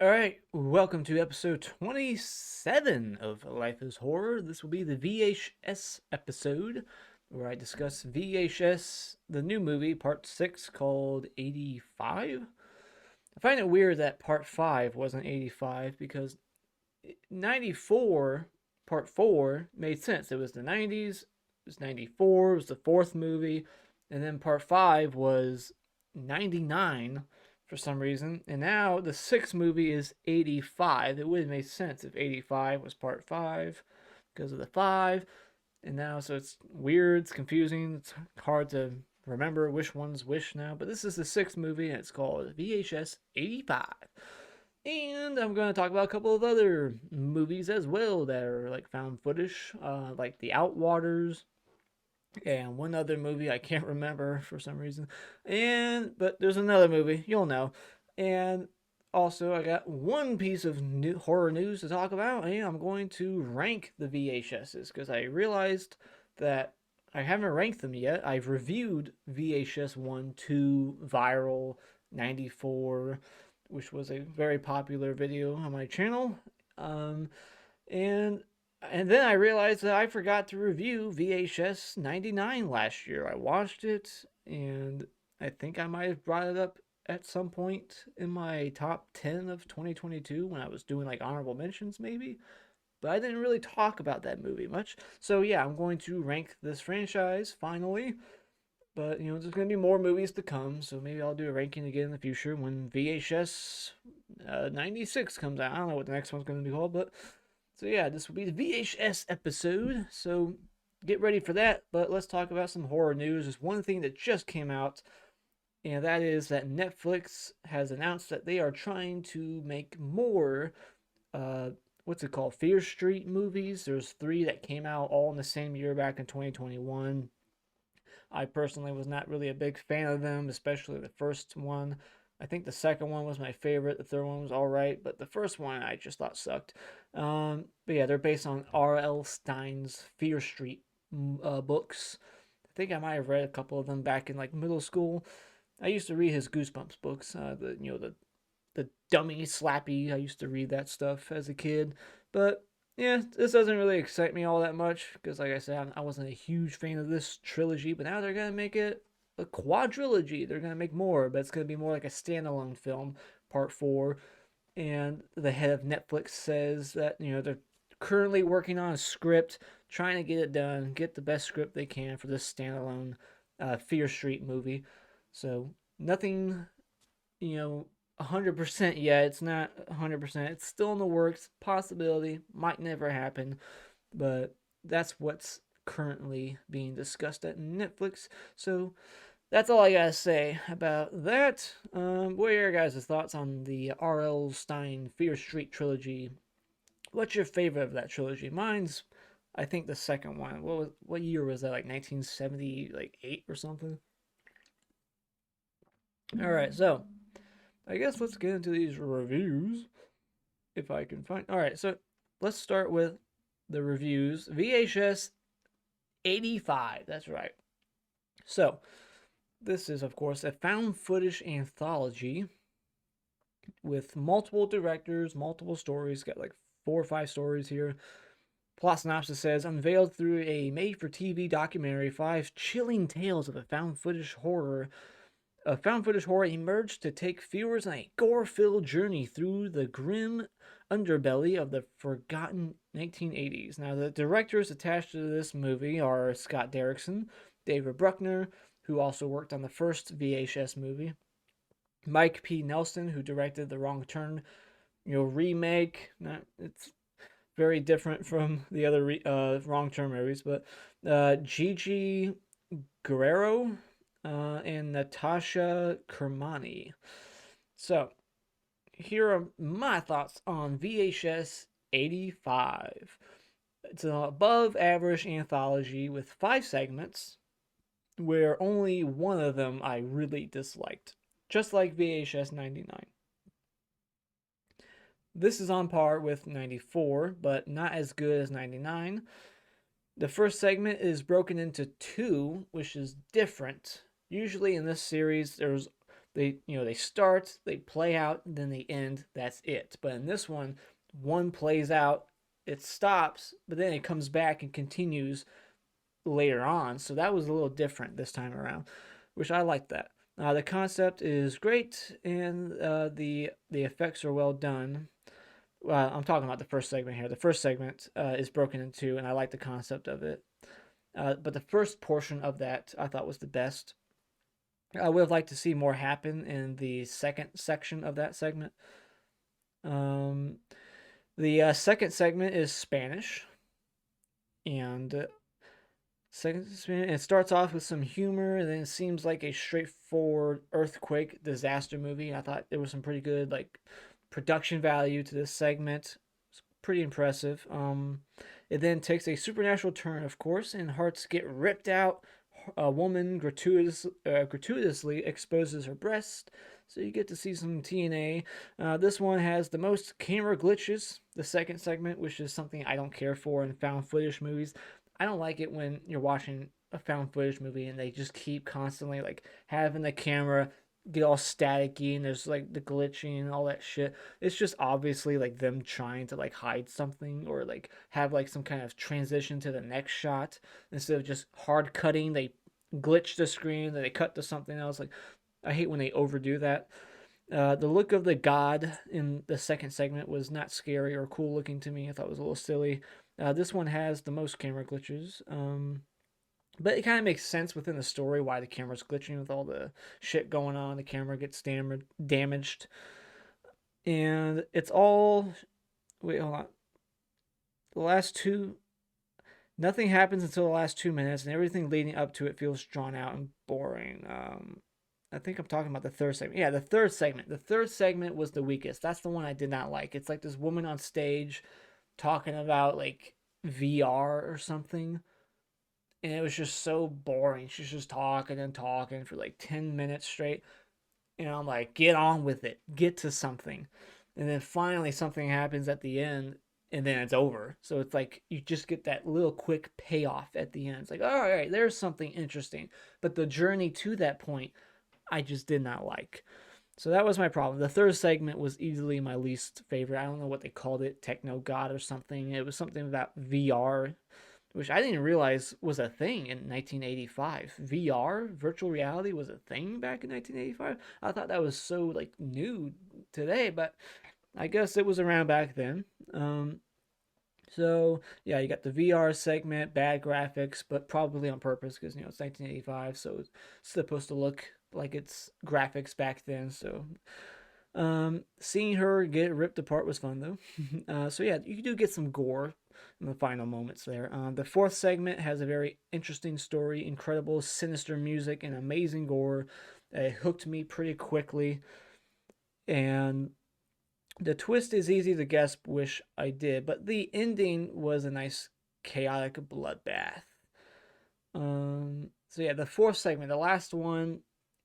Alright, welcome to episode 27 of Life is Horror. This will be the VHS episode where I discuss VHS, the new movie, part 6 called 85. I find it weird that part 5 wasn't 85 because 94, part 4, made sense. It was the 90s, it was 94, it was the fourth movie, and then part 5 was 99 for some reason. And now the sixth movie is 85. It would have made sense if 85 was part 5 because of the 5. And now, so it's weird, it's confusing, it's hard to remember which one's which now. But this is the sixth movie and it's called VHS 85. And I'm going to talk about a couple of other movies as well that are like found footage, like The Outwaters, and one other movie I can't remember for some reason. But there's another movie you'll know. And also I got one piece of horror news to talk about, and I'm going to rank the VHSs because I realized that I haven't ranked them yet. I've reviewed VHS 1, 2, Viral, 94, which was a very popular video on my channel. Um, and and then I realized that I forgot to review VHS 99 last year. I watched it, and I think I might have brought it up at some point in my top 10 of 2022 when I was doing like honorable mentions, maybe. But I didn't really talk about that movie much. So, yeah, I'm going to rank this franchise finally. But, there's going to be more movies to come. So maybe I'll do a ranking again in the future when VHS 96 comes out. I don't know what the next one's going to be called, but so yeah, this will be the VHS episode. So get ready for that. But let's talk about some horror news. There's one thing that just came out, and that is that Netflix has announced that they are trying to make more what's it called? Fear Street movies. There's three that came out all in the same year back in 2021. I personally was not really a big fan of them, especially the first one. I think the second one was my favorite. The third one was all right, but the first one I just thought sucked. But yeah, they're based on R.L. Stine's Fear Street books. I think I might have read a couple of them back in like middle school. I used to read his Goosebumps books. The dummy slappy. I used to read that stuff as a kid, but yeah, this doesn't really excite me all that much because, like I said, I wasn't a huge fan of this trilogy. But now they're gonna make it a quadrilogy. They're gonna make more, but it's gonna be more like a standalone film, part four. And the head of Netflix says that they're currently working on a script, trying to get it done, get the best script they can for this standalone Fear Street movie. So nothing, you know, 100% yet. It's not 100%. It's still in the works. Possibility. Might never happen. But that's what's currently being discussed at Netflix. So that's all I gotta say about that. What are your guys' thoughts on the R.L. Stine Fear Street trilogy? What's your favorite of that trilogy? Mine's, I think, the second one. What year was that? Like 1970, like 8 or something. All right, so I guess let's get into these reviews if I can find. All right, so let's start with the reviews. VHS 85. That's right. So this is, of course, a found footage anthology with multiple directors, multiple stories. Got like 4 or 5 stories here. Plot synopsis says, unveiled through a made-for-TV documentary, 5 chilling tales of a found footage horror emerged to take viewers on a gore-filled journey through the grim underbelly of the forgotten 1980s. Now, the directors attached to this movie are Scott Derrickson, David Bruckner, who also worked on the first VHS movie, Mike P. Nelson, who directed The Wrong Turn, remake. It's very different from the other Wrong Turn movies, but Gigi Guerrero and Natasha Kermani. So, here are my thoughts on VHS 85. It's an above average anthology with 5 segments, where only one of them I really disliked, just like VHS 99. This is on par with 94, but not as good as 99. The first segment is broken into 2, which is different. Usually in this series, there's They start, they play out, then they end. That's it. But in this one plays out, it stops, but then it comes back and continues later on. So that was a little different this time around, which I like that. The concept is great, and the effects are well done. I'm talking about the first segment here. The first segment is broken in two, and I like the concept of it. But the first portion of that I thought was the best. I would have liked to see more happen in the second section of that segment. Um, the second segment is Spanish, and it starts off with some humor, and then it seems like a straightforward earthquake disaster movie. I thought there was some pretty good like production value to this segment. It's pretty impressive. It then takes a supernatural turn, of course, and hearts get ripped out. A woman gratuitously exposes her breast, so you get to see some TNA. This one has the most camera glitches, the second segment, which is something I don't care for in found footage movies. I don't like it when you're watching a found footage movie and they just keep constantly like having the camera get all staticky and there's like the glitching and all that shit. It's just obviously like them trying to like hide something or like have like some kind of transition to the next shot instead of just hard cutting. They glitch the screen, then they cut to something else. Like I hate when they overdo that. The look of the god in the second segment was not scary or cool looking to me. I thought it was a little silly. This one has the most camera glitches. But it kind of makes sense within the story why the camera's glitching with all the shit going on. The camera gets damaged. And it's all. Wait, hold on. The last two. Nothing happens until the last 2 minutes, and everything leading up to it feels drawn out and boring. I think I'm talking about the third segment. Yeah, the third segment. The third segment was the weakest. That's the one I did not like. It's like this woman on stage talking about like VR or something. And it was just so boring. She's just talking and talking for like 10 minutes straight. And I'm like, get on with it. Get to something. And then finally something happens at the end and then it's over. So it's like you just get that little quick payoff at the end. It's like, all right, there's something interesting. But the journey to that point, I just did not like. So that was my problem. The third segment was easily my least favorite. I don't know what they called it, Techno God or something. It was something about VR, which I didn't realize was a thing in 1985. VR, virtual reality, was a thing back in 1985. I thought that was so like new today, but I guess it was around back then. So yeah, you got the VR segment, bad graphics, but probably on purpose because it's 1985, so it's supposed to look like it's graphics back then. So seeing her get ripped apart was fun though. So yeah, you do get some gore in the final moments there. The fourth segment has a very interesting story, incredible, sinister music, and amazing gore. It hooked me pretty quickly, and the twist is easy to guess, wish I did, but the ending was a nice chaotic bloodbath. So yeah, the fourth segment, the last one,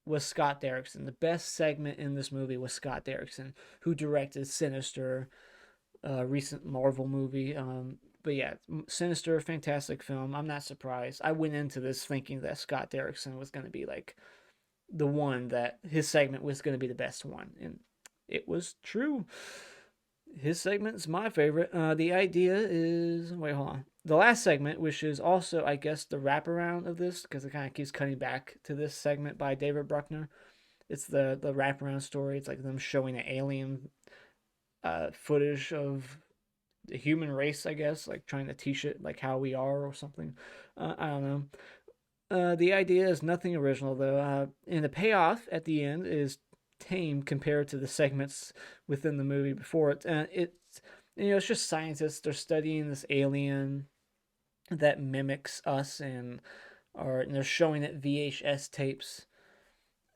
was Scott Derrickson. The best segment in this movie was Scott Derrickson, who directed Sinister, recent Marvel movie. But yeah, Sinister, fantastic film. I'm not surprised. I went into this thinking that Scott Derrickson was going to be like the one that his segment was going to be the best one, and it was true. His segment's my favorite. The idea is hold on. The last segment, which is also, I guess, the wraparound of this, because it kind of keeps cutting back to this segment by David Bruckner. It's the wraparound story. It's like them showing the alien footage of the human race, I guess, like trying to teach it like how we are or something. I don't know. The idea is nothing original though, and the payoff at the end is tame compared to the segments within the movie before it. It's just scientists. They're studying this alien that mimics us, and they're showing it VHS tapes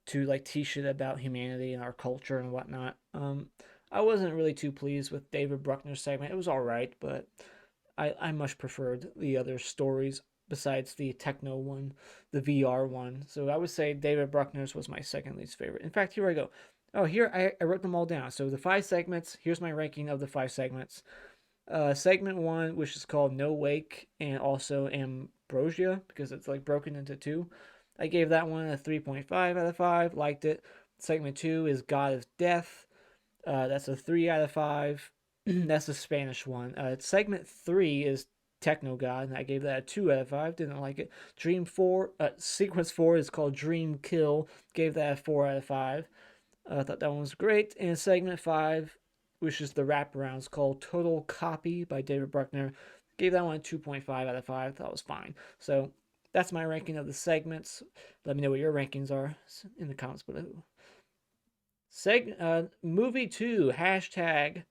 to like teach it about humanity and our culture and whatnot. I wasn't really too pleased with David Bruckner's segment. It was all right, but I much preferred the other stories besides the techno one, the VR one. So I would say David Bruckner's was my second least favorite. In fact, here I go. Oh, here I wrote them all down. So the 5 segments, here's my ranking of the 5 segments. Segment 1, which is called No Wake and also Ambrosia, because it's like broken into two. I gave that one a 3.5 out of 5, liked it. Segment 2 is God of Death. That's a 3 out of 5. That's the Spanish one. Segment 3 is Techno God, and I gave that a 2 out of 5. Didn't like it. Sequence 4 is called Dream Kill. Gave that a 4 out of 5. I thought that one was great. And segment 5, which is the wraparound, is called Total Copy by David Bruckner. Gave that one a 2.5 out of 5. Thought it was fine. So that's my ranking of the segments. Let me know what your rankings are in the comments below. Movie 2, hashtag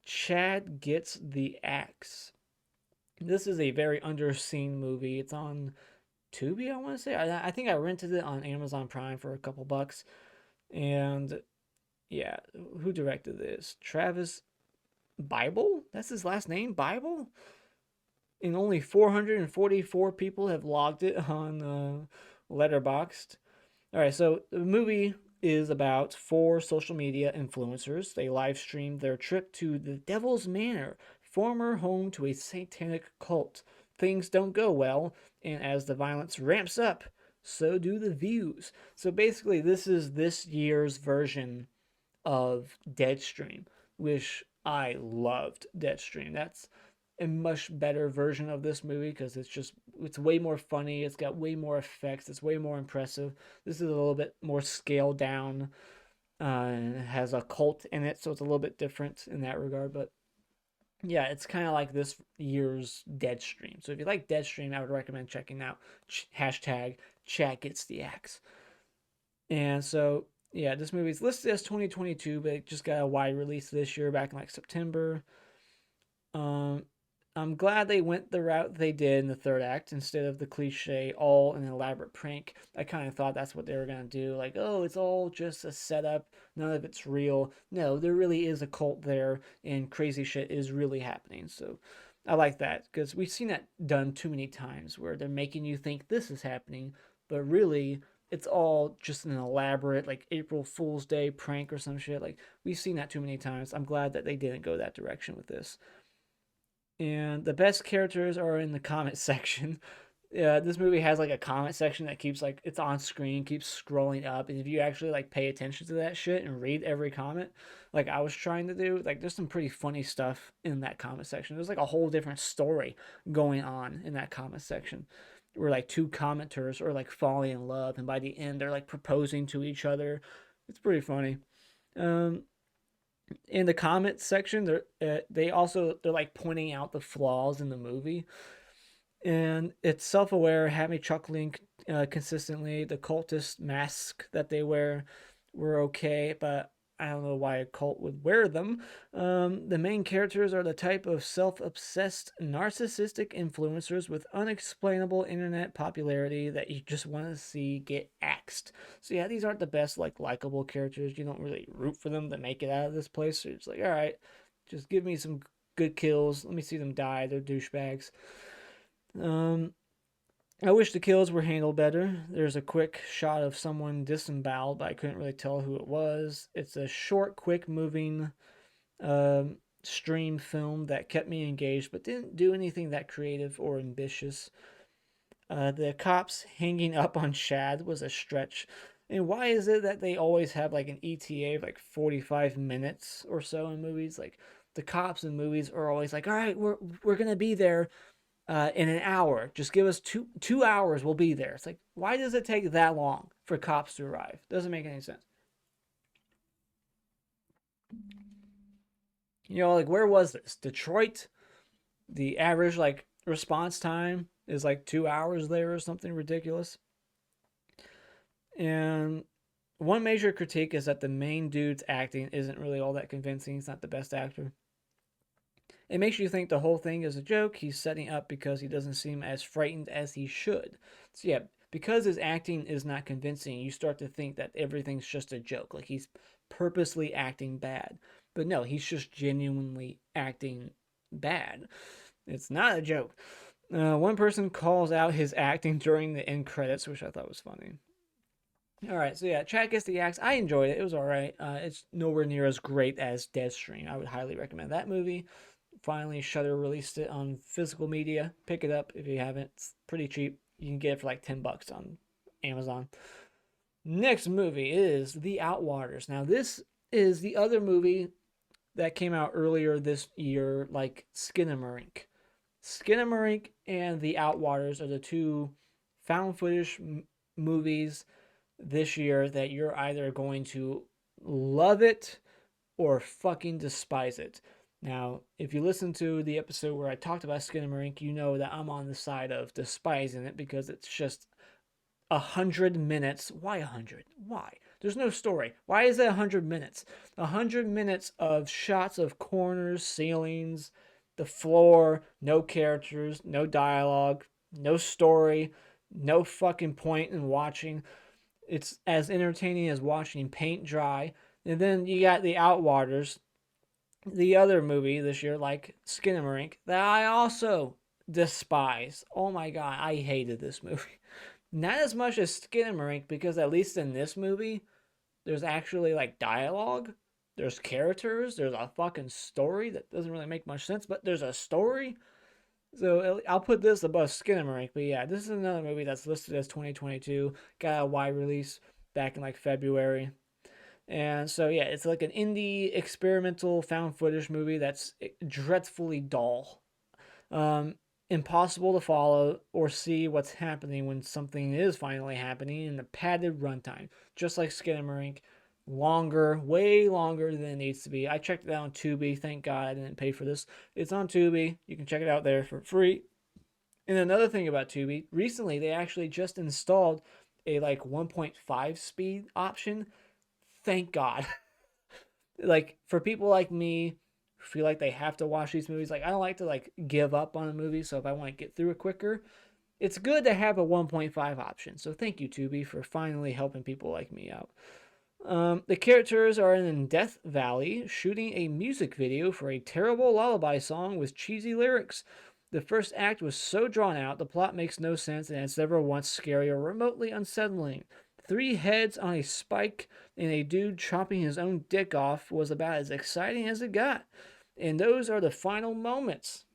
ChadGetsTheAxe. This is a very underseen movie. It's on Tubi, I want to say. I think I rented it on Amazon Prime for a couple bucks. And yeah, who directed this? Travis Bible? That's his last name? Bible? And only 444 people have logged it on Letterboxd. All right, so the movie is about 4 social media influencers. They live streamed their trip to the Devil's Manor, former home to a satanic cult. Things don't go well, and as the violence ramps up, so do the views. So basically, this is this year's version of Deadstream, which I loved Deadstream. That's a much better version of this movie because it's way more funny. It's got way more effects. It's way more impressive. This is a little bit more scaled down. And it has a cult in it, so it's a little bit different in that regard. But yeah, it's kind of like this year's Deadstream. So if you like Deadstream, I would recommend checking out hashtag ChadGetsTheAxe. And so yeah, this movie's listed as 2022, but it just got a wide release this year back in like September. Um, I'm glad they went the route they did in the third act instead of the cliche, all an elaborate prank. I kind of thought that's what they were going to do. Like, oh, it's all just a setup. None of it's real. No, there really is a cult there, and crazy shit is really happening. So I like that because we've seen that done too many times where they're making you think this is happening, but really it's all just an elaborate, like, April Fool's Day prank or some shit. Like, we've seen that too many times. I'm glad that they didn't go that direction with this. And the best characters are in the comment section. Yeah, this movie has like a comment section that keeps like it's on screen, keeps scrolling up, and if you actually like pay attention to that shit and read every comment, like I was trying to do, like there's some pretty funny stuff in that comment section. There's like a whole different story going on in that comment section, where like 2 commenters are like falling in love, and by the end they're like proposing to each other. It's pretty funny. Um, in the comment section, they're like pointing out the flaws in the movie, and it's self-aware, had me chuckling consistently. The cultist masks that they wear were okay, but I don't know why a cult would wear them. The main characters are the type of self-obsessed, narcissistic influencers with unexplainable internet popularity that you just want to see get axed. So yeah, these aren't the best like likable characters. You don't really root for them to make it out of this place. So it's like, all right, just give me some good kills. Let me see them die. They're douchebags. Um, I wish the kills were handled better. There's a quick shot of someone disemboweled, but I couldn't really tell who it was. It's a short, quick moving stream film that kept me engaged, but didn't do anything that creative or ambitious. The cops hanging up on Shad was a stretch. And why is it that they always have like an ETA of like 45 minutes or so in movies? Like the cops in movies are always like, all right, we're gonna be there in an hour. Just give us two hours. We'll be there. It's like, why does it take that long for cops to arrive? Doesn't make any sense. You know, like where was this? Detroit. The average like response time is like 2 hours there or something ridiculous. And one major critique is that the main dude's acting isn't really all that convincing. He's not the best actor. It makes you think the whole thing is a joke. He's setting up because he doesn't seem as frightened as he should. So yeah, because his acting is not convincing, you start to think that everything's just a joke. Like he's purposely acting bad. But no, he's just genuinely acting bad. It's not a joke. One person calls out his acting during the end credits, which I thought was funny. All right, so yeah, ChadGetsTheAxe. I enjoyed it. It was all right. It's nowhere near as great as Deadstream. I would highly recommend that movie. Finally, Shudder released it on physical media. Pick it up if you haven't. It's pretty cheap. You can get it for like $10 on Amazon. Next movie is The Outwaters. Now, this is the other movie that came out earlier this year, like Skinamarink. Skinamarink and The Outwaters are the two found footage movies this year that you're either going to love it or fucking despise it. Now, if you listen to the episode where I talked about Skinamarink, you know that I'm on the side of despising it because it's just 100 minutes. Why 100? Why? There's no story. Why is it 100 minutes? 100 minutes of shots of corners, ceilings, the floor, no characters, no dialogue, no story, no fucking point in watching. It's as entertaining as watching paint dry. And then you got The Outwaters, the other movie this year, like Skinamarink, that I also despise. Oh my god, I hated this movie. Not as much as Skinamarink, because at least in this movie, there's actually like dialogue, there's characters, there's a fucking story that doesn't really make much sense, but there's a story. So I'll put this above Skinamarink, but yeah, this is another movie that's listed as 2022. Got a wide release back in like February. And so yeah, it's like an indie experimental found footage movie that's dreadfully dull. Um, Impossible to follow or see what's happening when something is finally happening in the padded runtime. Just like Skinamarink, longer, way longer than it needs to be. I checked it out on Tubi. Thank God I didn't pay for this. It's on Tubi. You can check it out there for free. And another thing about Tubi, recently they actually just installed a like 1.5 speed option. Thank God. Like for people like me who feel like they have to watch these movies, like I don't like to like give up on a movie, so if I want to get through it quicker, it's good to have a 1.5 option. So thank you, Tubi, for finally helping people like me out. The characters are in Death Valley shooting a music video for a terrible lullaby song with cheesy lyrics. The first act was so drawn out, the plot makes no sense, and it's never once scary or remotely unsettling. Three heads on a spike and a dude chopping his own dick off was about as exciting as it got. And those are the final moments.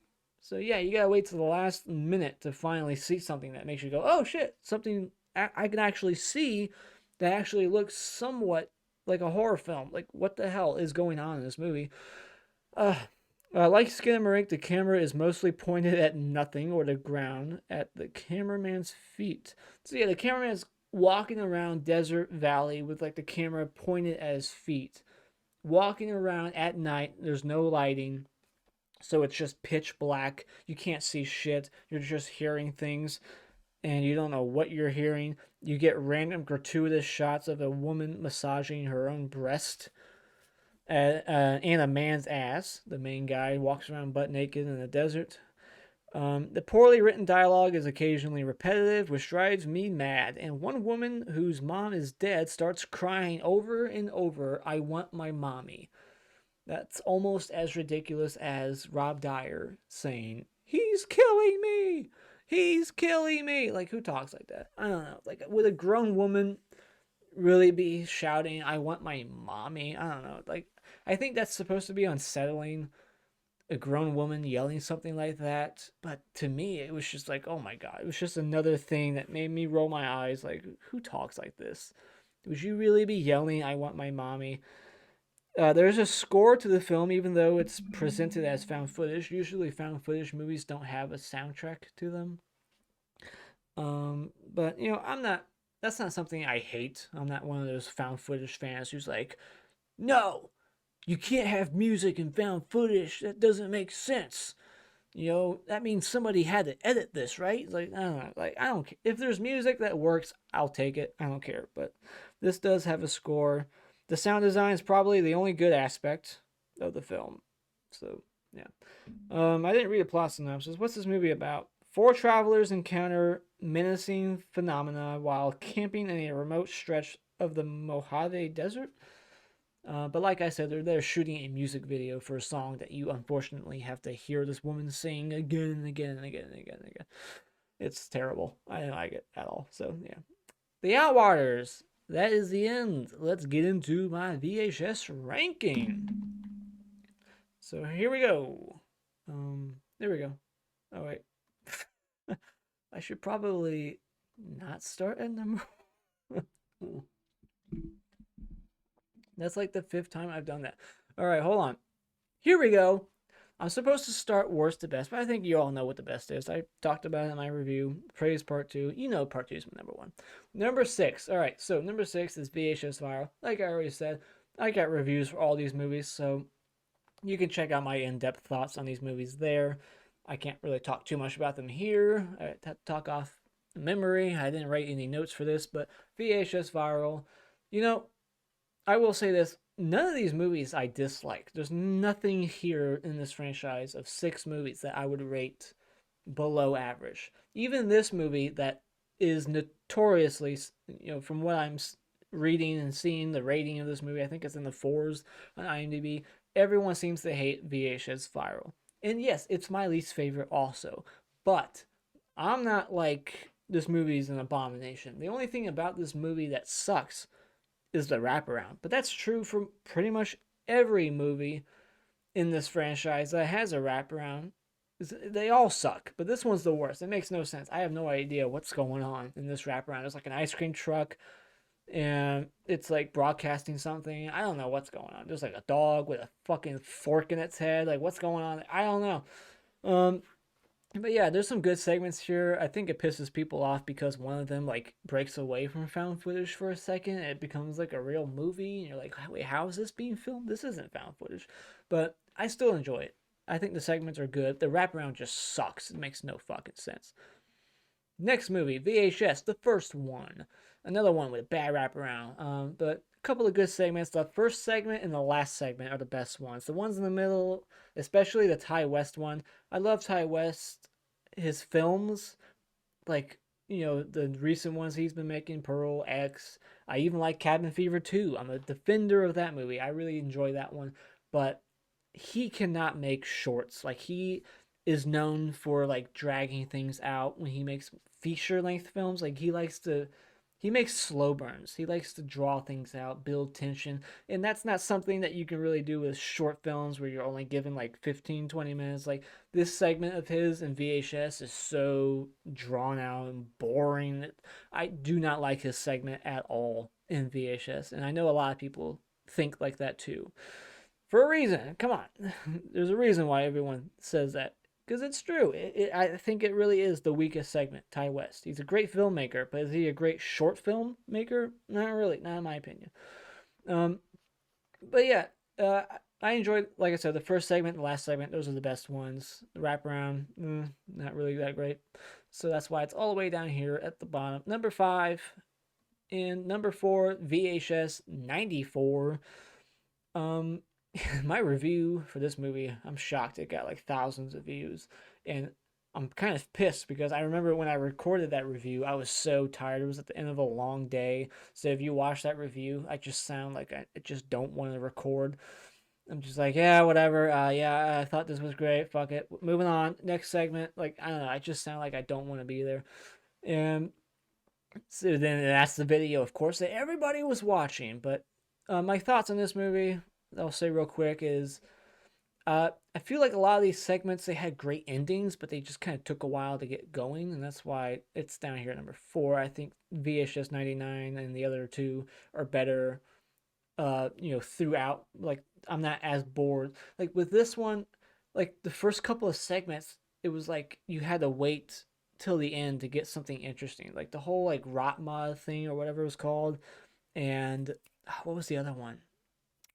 So yeah, you gotta wait till the last minute to finally see something that makes you go, oh shit, something I can actually see that actually looks somewhat like a horror film. Like, what the hell is going on in this movie? Uh, like Skinamarink, the camera is mostly pointed at nothing or the ground at the cameraman's feet. So yeah, the cameraman's walking around Desert Valley with like the camera pointed at his feet. Walking around at night, there's no lighting, so it's just pitch black. You can't see shit. You're just hearing things and you don't know what you're hearing. You get random gratuitous shots of a woman massaging her own breast and a man's ass. The main guy walks around butt naked in the desert. The poorly written dialogue is occasionally repetitive, which drives me mad. And one woman whose mom is dead starts crying over and over, I want my mommy. That's almost as ridiculous as Rob Dyer saying, he's killing me! He's killing me! Like, who talks like that? I don't know. Like, would a grown woman really be shouting, I want my mommy? I don't know. Like, I think that's supposed to be unsettling, a grown woman yelling something like that. But to me, it was just like, oh my God. It was just another thing that made me roll my eyes. Like, who talks like this? Would you really be yelling, I want my mommy? There's a score to the film, even though it's presented as found footage. Usually, found footage movies don't have a soundtrack to them. But you know, I'm not. That's not something I hate. I'm not one of those found footage fans who's like, no, you can't have music and found footage. That doesn't make sense. You know, that means somebody had to edit this, right? Like, I don't know. Like, I don't care. If there's music that works, I'll take it. I don't care. But this does have a score. The sound design is probably the only good aspect of the film. So, yeah. I didn't read a plot synopsis. What's this movie about? Four travelers encounter menacing phenomena while camping in a remote stretch of the Mojave Desert. But like I said, they're shooting a music video for a song that you unfortunately have to hear this woman sing again and again and again and again and again. It's terrible. I don't like it at all. So yeah, The Outwaters. That is the end. Let's get into my VHS ranking. So here we go. There we go. Oh wait, I should probably not start at number. That's like the 5th time I've done that. All right, hold on. Here we go. I'm supposed to start worst to best, but I think you all know what the best is. I talked about it in my review. Praise part 2. You know part 2 is my number 1. Number 6. All right, so number 6 is VHS Viral. Like I already said, I got reviews for all these movies, so you can check out my in-depth thoughts on these movies there. I can't really talk too much about them here. I have to talk off memory. I didn't write any notes for this, but VHS Viral. You know, I will say this. None of these movies I dislike. There's nothing here in this franchise of 6 movies that I would rate below average. Even this movie that is notoriously, from what I'm reading and seeing, the rating of this movie, I think it's in the 4s on IMDb. Everyone seems to hate VHS Viral. And yes, it's my least favorite also. But I'm not like this movie is an abomination. The only thing about this movie that sucks is the wraparound. But that's true for pretty much every movie in this franchise that has a wraparound. They all suck, but this one's the worst. It makes no sense. I have no idea what's going on in this wraparound. It's like an ice cream truck, and it's like broadcasting something. I don't know what's going on. There's like a dog with a fucking fork in its head. Like, what's going on? I don't know. Um, but yeah, there's some good segments here. I think it pisses people off because one of them like breaks away from found footage for a second and it becomes like a real movie. And you're like, wait, how is this being filmed? This isn't found footage. But I still enjoy it. I think the segments are good. The wraparound just sucks. It makes no fucking sense. Next movie, VHS, the first one. Another one with a bad wraparound. But a couple of good segments. The first segment and the last segment are the best ones. The ones in the middle, especially the Ty West one. I love Ty West, his films, like, the recent ones he's been making, Pearl, X. I even like Cabin Fever 2. I'm a defender of that movie. I really enjoy that one. But he cannot make shorts. Like, he is known for like dragging things out when he makes feature length films. Like, he makes slow burns. He likes to draw things out, build tension, and that's not something that you can really do with short films where you're only given like 15, 20 minutes. Like, this segment of his in VHS is so drawn out and boring. I do not like his segment at all in VHS, and I know a lot of people think like that too for a reason. Come on, there's a reason why everyone says that because it's true. I think it really is the weakest segment. Ty West. He's a great filmmaker, but is he a great short film maker? Not really, not in my opinion. Um, but yeah, uh, I enjoyed, like I said, the first segment, and the last segment. Those are the best ones. The wraparound, not really that great. So that's why it's all the way down here at the bottom. Number 5 and number 4, VHS 94. Um, my review for this movie, I'm shocked it got like thousands of views. And I'm kind of pissed because I remember when I recorded that review, I was so tired. It was at the end of a long day. So if you watch that review, I just sound like I just don't want to record. I'm just like, yeah, whatever. Yeah, I thought this was great. Fuck it. Moving on. Next segment. Like, I don't know. I just sound like I don't want to be there. And so then that's the video, of course, that everybody was watching. But my thoughts on this movie, I'll say real quick, is I feel like a lot of these segments they had great endings, but they just kind of took a while to get going, and that's why it's down here at number 4. I think VHS 99 and the other two are better. Throughout. Like, I'm not as bored. Like with this one, like the first couple of segments, it was like you had to wait till the end to get something interesting. Like the whole like Rotma thing or whatever it was called, and what was the other one?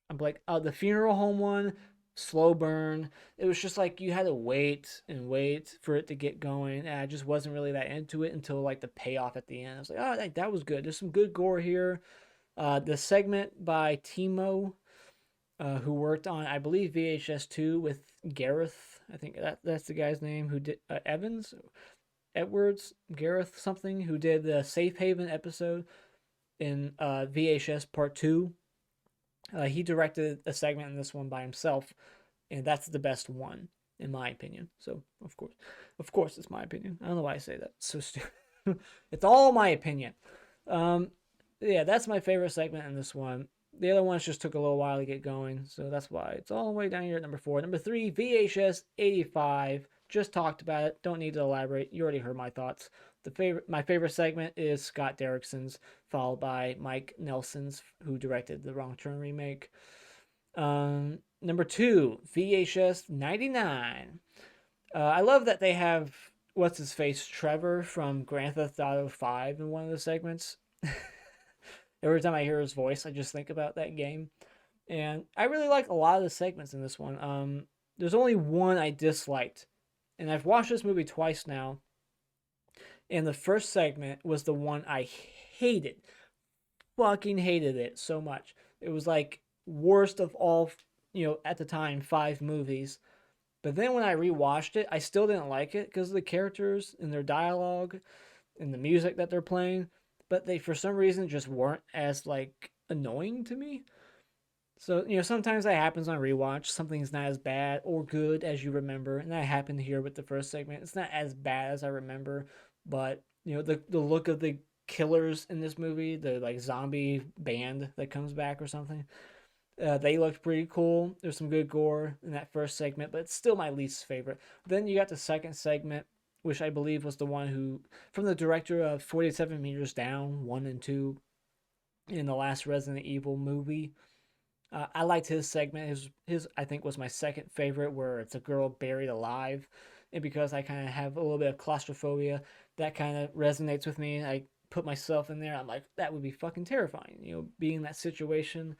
I'm like, the funeral home one, slow burn. It was just like you had to wait and wait for it to get going. And I just wasn't really that into it until like the payoff at the end. I was like, oh, that was good. There's some good gore here. The segment by Timo, who worked on, I believe, VHS 2 with Gareth. I think that's the guy's name who did Edwards, Gareth something, who did the Safe Haven episode in VHS Part 2. He directed a segment in this one by himself, and that's the best one in my opinion. So of course, it's my opinion. I don't know why I say that. It's so stupid. It's all my opinion. Um, yeah, that's my favorite segment in this one. The other ones just took a little while to get going, so that's why it's all the way down here at number 4. Number 3, VHS 85. Just talked about it. Don't need to elaborate. You already heard my thoughts My favorite segment is Scott Derrickson's, followed by Mike Nelson's, who directed the Wrong Turn remake. Number 2, VHS 99. I love that they have what's his face Trevor from Grand Theft Auto 5 in one of the segments. Every time I hear his voice, I just think about that game. And I really like a lot of the segments in this one. There's only one I disliked, and I've watched this movie twice now. And the first segment was the one I hated, fucking hated it so much. It was like worst of all, at the time 5 movies. But then when I rewatched it, I still didn't like it because of the characters and their dialogue and the music that they're playing. But they, for some reason, just weren't as like annoying to me. So, sometimes that happens on rewatch. Something's not as bad or good as you remember. And that happened here with the first segment. It's not as bad as I remember. But, the look of the killers in this movie, the like zombie band that comes back or something, they looked pretty cool. There's some good gore in that first segment, but it's still my least favorite. Then you got the second segment, which I believe was the one who, from the director of 47 Meters Down, 1 and 2, in the last Resident Evil movie. I liked his segment. His I think was my second favorite, where it's a girl buried alive, and because I kind of have a little bit of claustrophobia, that kind of resonates with me. I put myself in there. I'm like, that would be fucking terrifying. Being in that situation,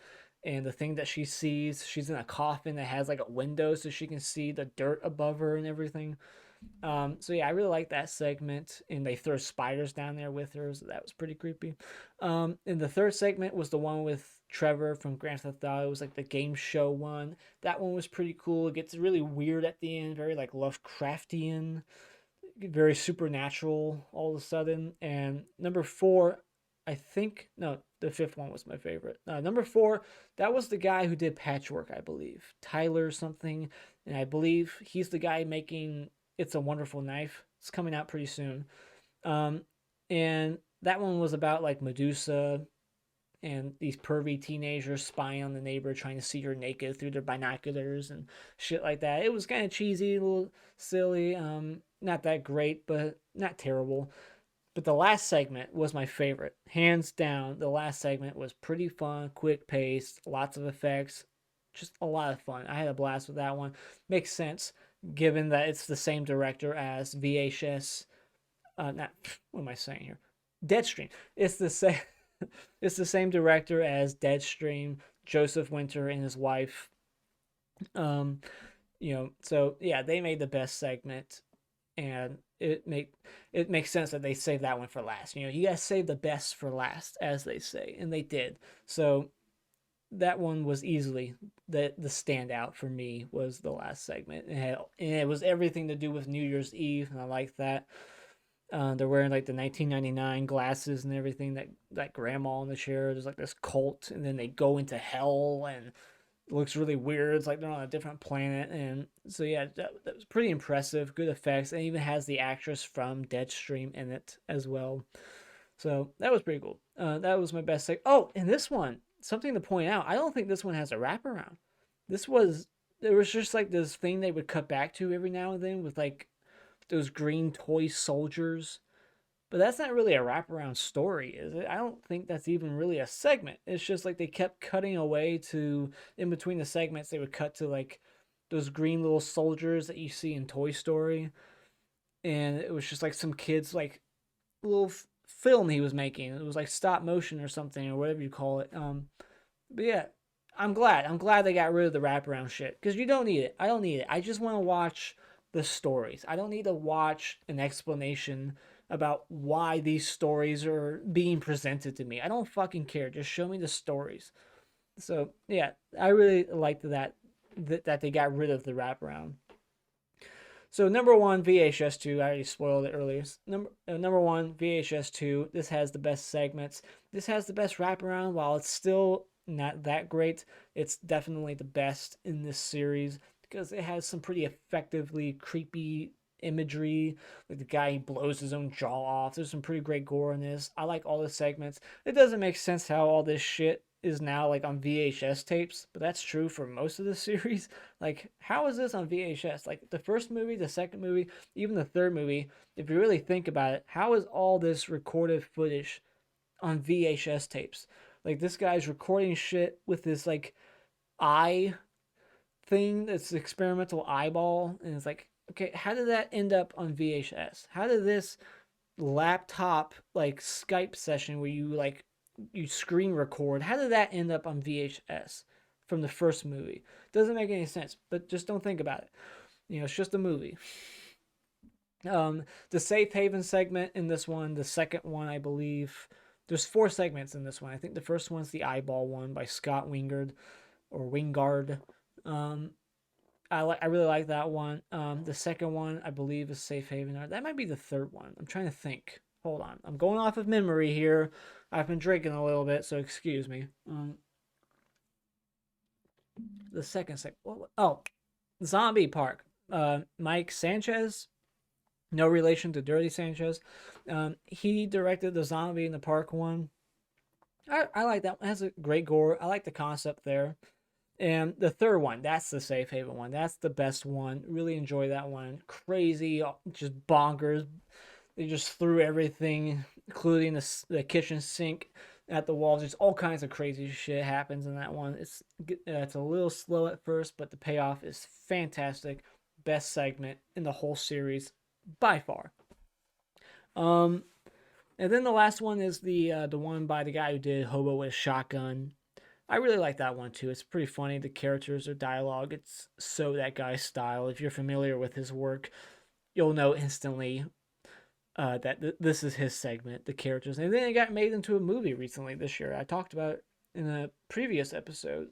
and the thing that she sees, she's in a coffin that has like a window, so she can see the dirt above her and everything. So yeah, I really like that segment, and they throw spiders down there with her, so that was pretty creepy. And the third segment was the one with Trevor from Grand Theft Auto. It was like the game show one. That one was pretty cool. It gets really weird at the end, very like Lovecraftian, very supernatural all of a sudden. And number 4, I think no, the fifth one was my favorite. Number 4, that was the guy who did Patchwork, I believe, Tyler something, and I believe he's the guy making It's a Wonderful Knife. It's coming out pretty soon. Um, and that one was about like Medusa and these pervy teenagers spying on the neighbor, trying to see her naked through their binoculars and shit like that. It was kind of cheesy, a little silly. Not that great, but not terrible. But the last segment was my favorite, hands down. The last segment was pretty fun, quick paced, lots of effects, just a lot of fun. I had a blast with that one. Makes sense given that it's the same director as VHS. Not what am I saying here? Deadstream. It's the same. It's the same director as Deadstream, Joseph Winter and his wife. Um, so yeah, they made the best segment, and it makes sense that they saved that one for last. You guys save the best for last, as they say, and they did. So that one was easily the standout for me, was the last segment. And it was everything to do with New Year's Eve, and I like that. They're wearing like the 1999 glasses and everything. That grandma in the chair. There's like this cult, and then they go into hell, and it looks really weird. It's like they're on a different planet, and so yeah, that was pretty impressive. Good effects, and it even has the actress from Deadstream in it as well. So that was pretty cool. That was my best thing. Oh, and this one, something to point out. I don't think this one has a wraparound. This was There was just like this thing they would cut back to every now and then with like those green toy soldiers. But that's not really a wraparound story, is it? I don't think that's even really a segment. It's just like they kept cutting away to, in between the segments, they would cut to like those green little soldiers that you see in Toy Story. And it was just like some kids, like little film he was making. It was like stop motion or something, or whatever you call it. But yeah, I'm glad. I'm glad they got rid of the wraparound shit, because you don't need it. I don't need it. I just want to watch the stories. I don't need to watch an explanation about why these stories are being presented to me. I don't fucking care. Just show me the stories. So yeah, I really liked that they got rid of the wraparound. So number 1, VHS 2. I already spoiled it earlier. Number 1, VHS 2. This has the best segments. This has the best wraparound. While it's still not that great, it's definitely the best in this series, because it has some pretty effectively creepy imagery. Like the guy blows his own jaw off. There's some pretty great gore in this. I like all the segments. It doesn't make sense how all this shit is now like on VHS tapes, but that's true for most of the series. Like, how is this on VHS? Like the first movie, the second movie, even the third movie, if you really think about it, how is all this recorded footage on VHS tapes? Like this guy's recording shit with this like eye thing that's experimental eyeball, and it's like, okay, how did that end up on VHS? How did this laptop like Skype session where you screen record, how did that end up on VHS from the first movie? Doesn't make any sense, but just don't think about it. It's just a movie. The safe haven segment in this one, the second one, I believe, there's 4 segments in this one. I think the first one's the eyeball one by Scott Wingard or Wingard. Um, I really like that one. The second one, I believe, is Safe Haven. That might be the third one. I'm trying to think. Hold on. I'm going off of memory here. I've been drinking a little bit, so excuse me. The second segment. Oh, Zombie Park. Mike Sanchez. No relation to Dirty Sanchez. He directed the Zombie in the Park one. I like that one. It has a great gore. I like the concept there. And the third one, that's the Safe Haven one. That's the best one. Really enjoy that one. Crazy, just bonkers. They just threw everything, including the kitchen sink at the walls. Just all kinds of crazy shit happens in that one. It's a little slow at first, but the payoff is fantastic. Best segment in the whole series by far. And then the last one is the one by the guy who did Hobo with a Shotgun. I really like that one too. It's pretty funny. The characters or dialogue, it's so that guy's style. If you're familiar with his work, you'll know instantly that this is his segment, the characters. And then it got made into a movie recently this year. I talked about it in a previous episode,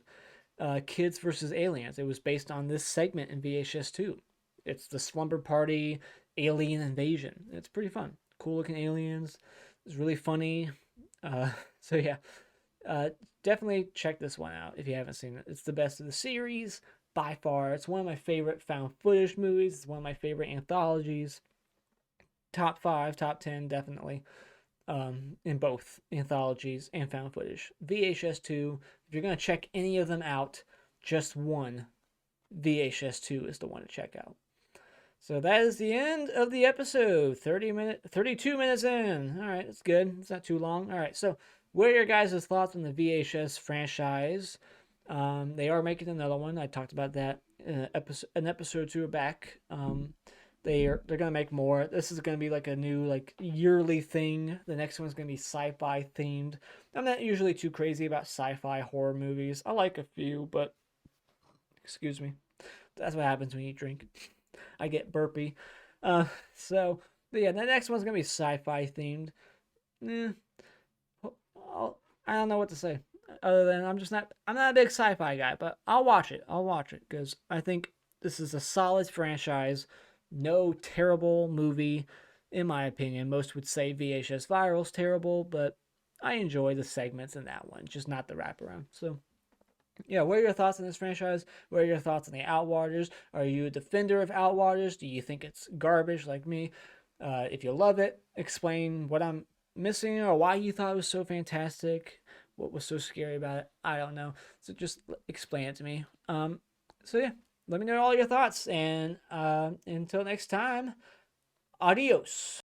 Kids versus Aliens. It was based on this segment in VHS 2. It's the slumber party alien invasion. It's pretty fun. Cool looking aliens. It's really funny. So yeah, definitely check this one out if you haven't seen it. It's the best of the series by far. It's one of my favorite found footage movies. It's one of my favorite anthologies. Top 5, top 10, definitely. In both anthologies and found footage. VHS 2, if you're going to check any of them out, just one VHS 2 is the one to check out. So that is the end of the episode. 32 minutes in. All right, that's good. It's not too long. All right, so what are your guys' thoughts on the VHS franchise? They are making another one. I talked about that an episode or two back. They're gonna make more. This is gonna be like a new like yearly thing. The next one's gonna be sci-fi themed. I'm not usually too crazy about sci-fi horror movies. I like a few, but excuse me, that's what happens when you drink. I get burpy. So but yeah, the next one's gonna be sci-fi themed. Eh, I don't know what to say other than I'm not a big sci-fi guy, but I'll watch it. I'll watch it because I think this is a solid franchise. No terrible movie, in my opinion. Most would say VHS Viral's terrible, but I enjoy the segments in that one, just not the wraparound. So, yeah, what are your thoughts on this franchise? What are your thoughts on the Outwaters? Are you a defender of Outwaters? Do you think it's garbage like me? If you love it, explain what I'm missing or why you thought it was so fantastic. What was so scary about it? I don't know. So just explain it to me. So yeah, let me know all your thoughts. And until next time, adios.